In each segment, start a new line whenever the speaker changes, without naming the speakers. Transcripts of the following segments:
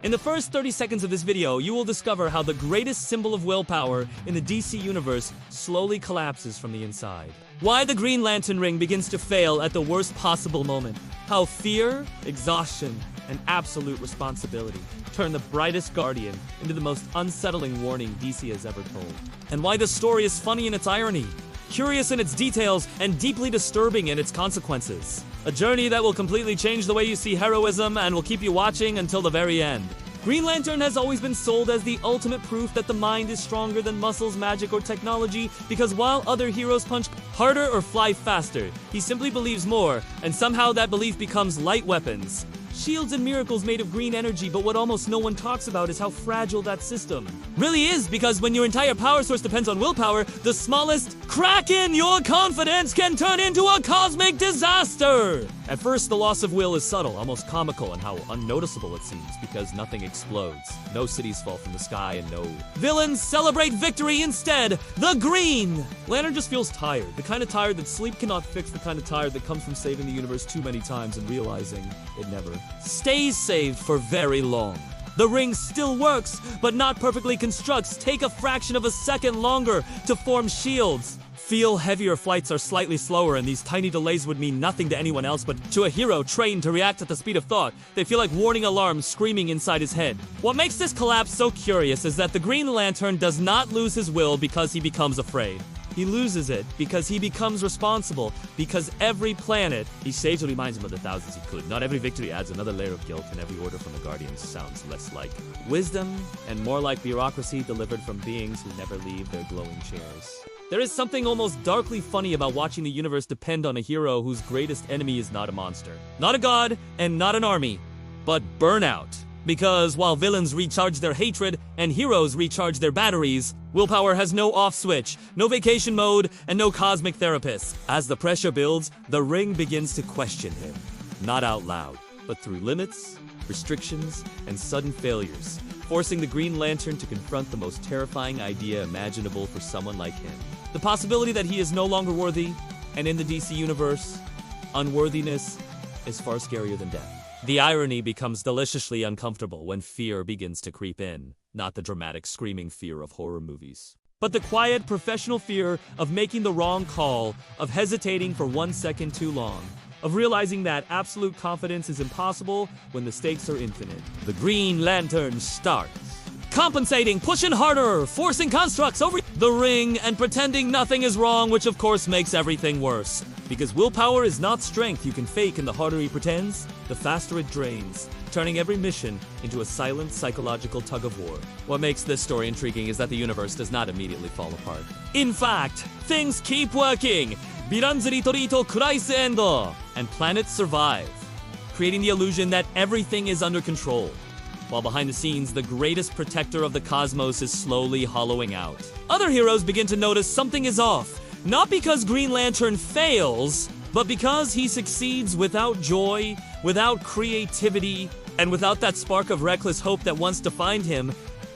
In the first 30 seconds of this video, you will discover how the greatest symbol of willpower in the DC universe slowly collapses from the inside. Why the Green Lantern ring begins to fail at the worst possible moment. How fear, exhaustion, and absolute responsibility turn the brightest Guardian into the most unsettling warning DC has ever told. And why the story is funny in its irony, curious in its details, and deeply disturbing in its consequences. A journey that will completely change the way you see heroism and will keep you watching until the very end. Green Lantern has always been sold as the ultimate proof that the mind is stronger than muscles, magic, or technology, because while other heroes punch harder or fly faster, he simply believes more, and somehow that belief becomes light weapons. Shields and miracles made of green energy, but what almost no one talks about is how fragile that system really is, because when your entire power source depends on willpower, the smallest crack in your confidence can turn into a cosmic disaster! At first, the loss of will is subtle, almost comical in how unnoticeable it seems, because nothing explodes. No cities fall from the sky, and no villains celebrate victory instead. The Green Lantern just feels tired. The kind of tired that sleep cannot fix, the kind of tired that comes from saving the universe too many times and realizing it never stays saved for very long. The ring still works, but not perfectly constructs take a fraction of a second longer to form shields. Feel heavier flights are slightly slower, and these tiny delays would mean nothing to anyone else, but to a hero trained to react at the speed of thought, they feel like warning alarms screaming inside his head. What makes this collapse so curious is that the Green Lantern does not lose his will because he becomes afraid. He loses it because he becomes responsible, because every planet he saves reminds him of the thousands he could. Not every victory adds another layer of guilt, and every order from the Guardians sounds less like wisdom and more like bureaucracy delivered from beings who never leave their glowing chairs. There is something almost darkly funny about watching the universe depend on a hero whose greatest enemy is not a monster, not a god, and not an army, but Burnout. Because while villains recharge their hatred and heroes recharge their batteries, willpower has no off switch, no vacation mode, and no cosmic therapist. As the pressure builds, the ring begins to question him. Not out loud, but through limits, restrictions, and sudden failures, forcing the Green Lantern to confront the most terrifying idea imaginable for someone like him. The possibility that he is no longer worthy, and in the DC universe, unworthiness is far scarier than death. The irony becomes deliciously uncomfortable when fear begins to creep in, not the dramatic screaming fear of horror movies, but the quiet professional fear of making the wrong call, of hesitating for 1 second too long, of realizing that absolute confidence is impossible when the stakes are infinite. The Green Lantern starts compensating, pushing harder, forcing constructs over the ring, and pretending nothing is wrong, which of course makes everything worse. Because willpower is not strength you can fake, and the harder he pretends, the faster it drains, turning every mission into a silent psychological tug-of-war. What makes this story intriguing is that the universe does not immediately fall apart. In fact, things keep working. Biranzuri Torito Kuraise Endo, and planets survive, creating the illusion that everything is under control. While behind the scenes, the greatest protector of the cosmos is slowly hollowing out. Other heroes begin to notice something is off, not because Green Lantern fails, but because he succeeds without joy, without creativity, and without that spark of reckless hope that once defined him,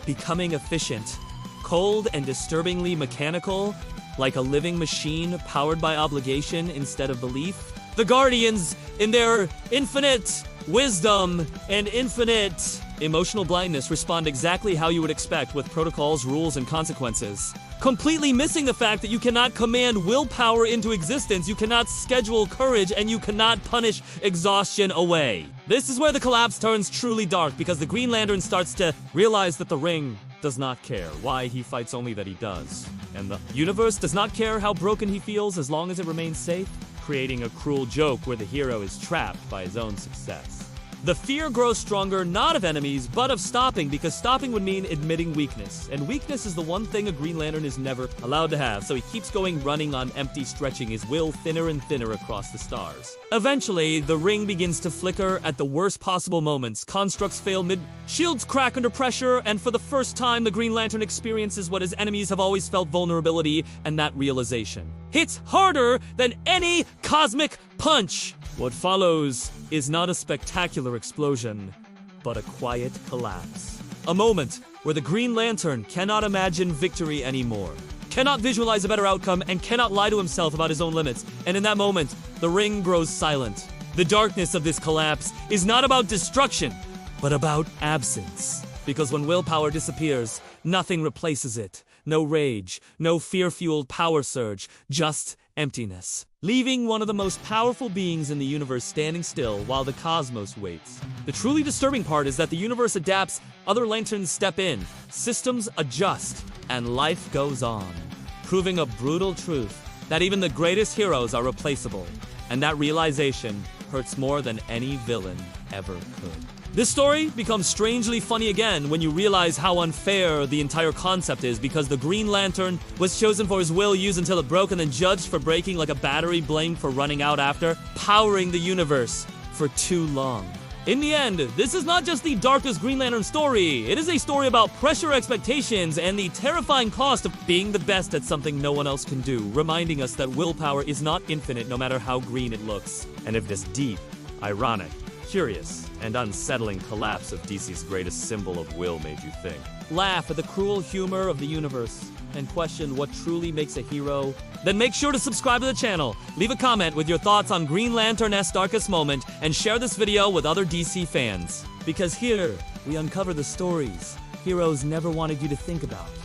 becoming efficient, cold and disturbingly mechanical, like a living machine powered by obligation instead of belief. The Guardians, in their infinite wisdom and infinite emotional blindness, respond exactly how you would expect, with protocols, rules, and consequences. Completely missing the fact that you cannot command willpower into existence, you cannot schedule courage, and you cannot punish exhaustion away. This is where the collapse turns truly dark, because the Green Lantern starts to realize that the ring does not care. Why he fights only that he does. And the universe does not care how broken he feels as long as it remains safe, creating a cruel joke where the hero is trapped by his own success. The fear grows stronger, not of enemies, but of stopping, because stopping would mean admitting weakness. And weakness is the one thing a Green Lantern is never allowed to have, so he keeps going, running on empty, stretching his will thinner and thinner across the stars. Eventually, the ring begins to flicker at the worst possible moments. Constructs fail shields crack under pressure, and for the first time, the Green Lantern experiences what his enemies have always felt: vulnerability, and that realization hits harder than any cosmic punch. What follows is not a spectacular explosion, but a quiet collapse. A moment where the Green Lantern cannot imagine victory anymore, cannot visualize a better outcome, and cannot lie to himself about his own limits. And in that moment, the ring grows silent. The darkness of this collapse is not about destruction, but about absence. Because when willpower disappears, nothing replaces it. No rage, no fear-fueled power surge, just emptiness. Leaving one of the most powerful beings in the universe standing still while the cosmos waits. The truly disturbing part is that the universe adapts, other lanterns step in, systems adjust, and life goes on. Proving a brutal truth that even the greatest heroes are replaceable. And that realization hurts more than any villain ever could. This story becomes strangely funny again when you realize how unfair the entire concept is, because the Green Lantern was chosen for his will use until it broke and then judged for breaking like a battery, blamed for running out after powering the universe for too long. In the end, this is not just the darkest Green Lantern story. It is a story about pressure, expectations, and the terrifying cost of being the best at something no one else can do, reminding us that willpower is not infinite no matter how green it looks. And if this deep, ironic, curious, and unsettling collapse of DC's greatest symbol of will made you think, laugh at the cruel humor of the universe, and question what truly makes a hero, then make sure to subscribe to the channel, leave a comment with your thoughts on Green Lantern's darkest moment, and share this video with other DC fans. Because here, we uncover the stories heroes never wanted you to think about.